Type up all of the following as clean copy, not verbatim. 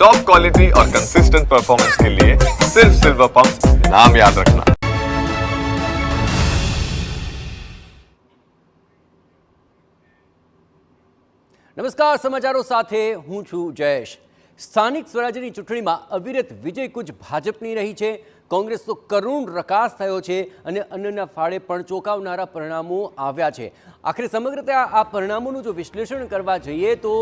Top quality और consistent performance के लिए सिर्फ सिल्वर पंप नाम याद रखना। નમસ્કાર, સમાચારો સાથે હું છું જયેશ। સ્થાનિક સ્વરાજ્યની ચૂંટણીમાં અવિરત વિજય કુચ ભાજપની રહી છે। કોંગ્રેસ તો કરુણ રકાસ થયો છે અને અન્યના ફાળે પણ ચોંકાવનારા પરિણામો આવ્યા છે। આખરે સમગ્ર રીતે આ પરિણામોનું જો વિશ્લેષણ કરવા જઈએ તો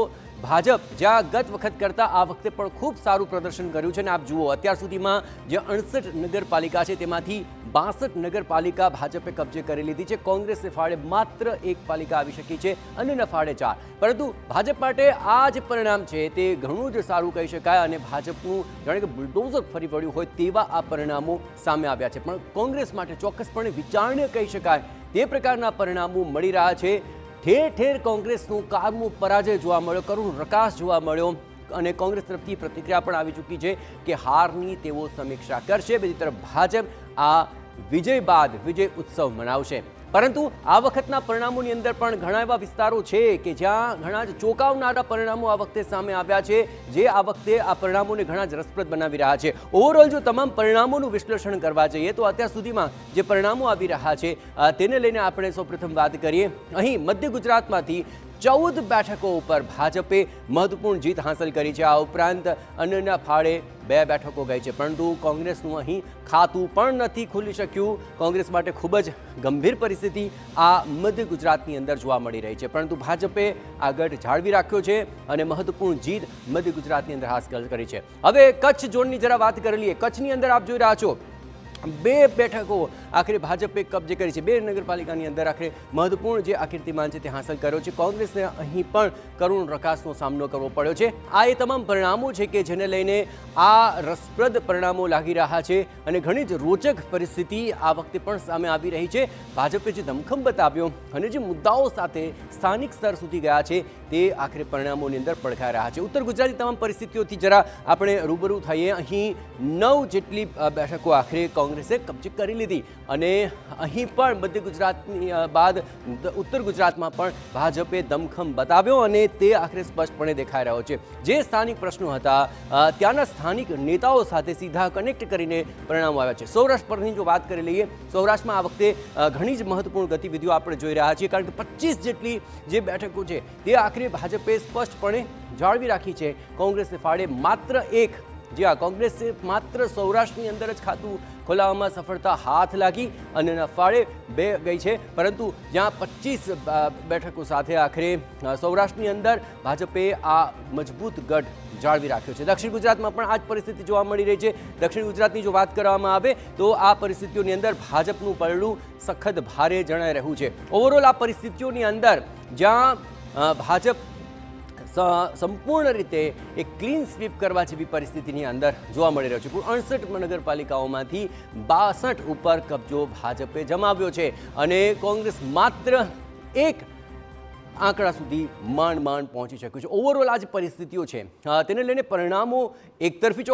ભાજપ જ્યાં ગત વખત કરતાં આ વખતે પણ ખૂબ સારું પ્રદર્શન કર્યું છે અને આપ જુઓ અત્યાર સુધીમાં જે 68 નગરપાલિકા છે તેમાંથી 62 નગરપાલિકા ભાજપે કબજે કરી લીધી છે। કોંગ્રેસે ફાળે માત્ર એક પાલિકા આવી શકી છે, અન્યના ફાળે 4। પરંતુ ભાજપ માટે આ જે પરિણામ છે તે ઘણું જ સારું કહી શકાય અને ભાજપનું જાણે કે બુલડોઝર ફરી વળ્યું હોય તેવા આ પરિણામો સામે આવ્યા છે। પણ કોંગ્રેસ માટે ચોક્કસપણે વિચારણીય કહી શકાય તે પ્રકારના પરિણામો મળી રહ્યા છે। ઠેર ઠેર કોંગ્રેસનું કારમો પરાજય જોવા મળ્યો, કરુણ રકાસ જોવા મળ્યો અને કોંગ્રેસ તરફથી પ્રતિક્રિયા પણ આવી ચૂકી છે કે હારની તેઓ સમીક્ષા કરશે। બીજી તરફ ભાજપ આ વિજય બાદ વિજય ઉત્સવ મનાવશે। પરંતુ આ વખતના પરિણામોની અંદર પણ ઘણા એવા વિસ્તારો છે કે જ્યાં ઘણા જ ચોંકાવનારા પરિણામો આ વખતે સામે આવ્યા છે, જે આ વખતે આ પરિણામોને ઘણા જ રસપ્રદ બનાવી રહ્યા છે। ઓવરઓલ જો તમામ પરિણામોનું વિશ્લેષણ કરવા જઈએ તો અત્યાર સુધીમાં જે પરિણામો આવી રહ્યા છે તેને લઈને આપણે સૌપ્રથમ વાત કરીએ। અહીં મધ્ય ગુજરાતમાંથી 14 બેઠકો ઉપર ભાજપે મહત્વપૂર્ણ જીત હાંસલ કરી છે। આ ઉપરાંત અન્યના ફાળે 2 બેઠકો ગઈ છે, પરંતુ કોંગ્રેસનું અહીં ખાતું પણ નથી ખુલી શક્યું। કોંગ્રેસ માટે ખૂબ જ ગંભીર પરિસ્થિતિ આ મધ્ય ગુજરાતની અંદર જોવા મળી રહી છે, પરંતુ ભાજપે આ ગઢ જાળવી રાખ્યો છે અને મહત્વપૂર્ણ જીત મધ્ય ગુજરાતની અંદર હાંસલ કરી છે। હવે કચ્છ ઝોનની જરા વાત કરી લઈએ। કચ્છની અંદર આપ જોઈ રહ્યા છો 2 બેઠકો આખરે ભાજપે કબજે કરી છે। 2 નગરપાલિકાની અંદર આખરે મહત્વપૂર્ણ જે કીર્તિમાન છે તે હાંસલ કર્યો છે। કોંગ્રેસને અહીં પણ કરુણ રકાસનો સામનો કરવો પડ્યો છે। આ એ તમામ પરિણામો છે કે જેને લઈને આ રસપ્રદ પરિણામો લાગી રહ્યા છે અને ઘણી જ રોચક પરિસ્થિતિ આ વખતે પણ સામે આવી રહી છે। ભાજપે જે દમખમ બતાવ્યો અને જે મુદ્દાઓ સાથે સ્થાનિક સ્તર સુધી ગયા છે તે આખરે પરિણામોની અંદર પડખાઈ રહ્યા છે। ઉત્તર ગુજરાતની તમામ પરિસ્થિતિઓથી જરા આપણે રૂબરૂ થઈએ। અહીં 9 જેટલી બેઠકો આખરે કોંગ્રેસે કબજે કરી લીધી અને અહીં પણ મધ્ય ગુજરાતની બાદ ઉત્તર ગુજરાતમાં પણ ભાજપે દમખમ બતાવ્યો અને તે આખરે સ્પષ્ટપણે દેખાઈ રહ્યો છે। જે સ્થાનિક પ્રશ્નો હતા ત્યાંના સ્થાનિક નેતાઓ સાથે સીધા કનેક્ટ કરીને પરિણામો આવ્યા છે। સૌરાષ્ટ્ર પરની જો વાત કરી લઈએ, સૌરાષ્ટ્રમાં આ વખતે ઘણી જ મહત્વપૂર્ણ ગતિવિધિઓ આપણે જોઈ રહ્યા છીએ, કારણ કે 25 જેટલી જે બેઠકો છે તે આખરે ભાજપે સ્પષ્ટપણે જાળવી રાખી છે। કોંગ્રેસને ફાળે માત્ર 1, જે આ કોંગ્રેસે માત્ર સૌરાષ્ટ્રની અંદર જ ખાતું ખોલાવવામાં સફળતા હાથ લાગી અને ફાળે 2 ગઈ છે, પરંતુ જ્યાં 25 બેઠકો સાથે આખરે સૌરાષ્ટ્રની અંદર ભાજપે આ મજબૂત ગઢ જાળવી રાખ્યો છે। દક્ષિણ ગુજરાતમાં પણ આ જ પરિસ્થિતિ જોવા મળી રહી છે। દક્ષિણ ગુજરાતની જો વાત કરવામાં આવે તો આ પરિસ્થિતિઓની અંદર ભાજપનું પલડું સખત ભારે જણાઈ રહ્યું છે। ઓવરઓલ આ પરિસ્થિતિઓની અંદર જ્યાં ભાજપ સંપૂર્ણ રીતે એક ક્લીન સ્વીપ કરવા જેવી પરિસ્થિતિની અંદર જોવા મળી રહ્યો છે। કુલ 68 નગરપાલિકાઓમાંથી 62 ઉપર કબજો ભાજપે જમાવ્યો છે અને કોંગ્રેસ માત્ર 1 આંકડા સુધી માંડ પહોંચી શક્યું છે। ઓવરઓલ આ જ પરિસ્થિતિઓ છે તેને લઈને પરિણામો એકતરફી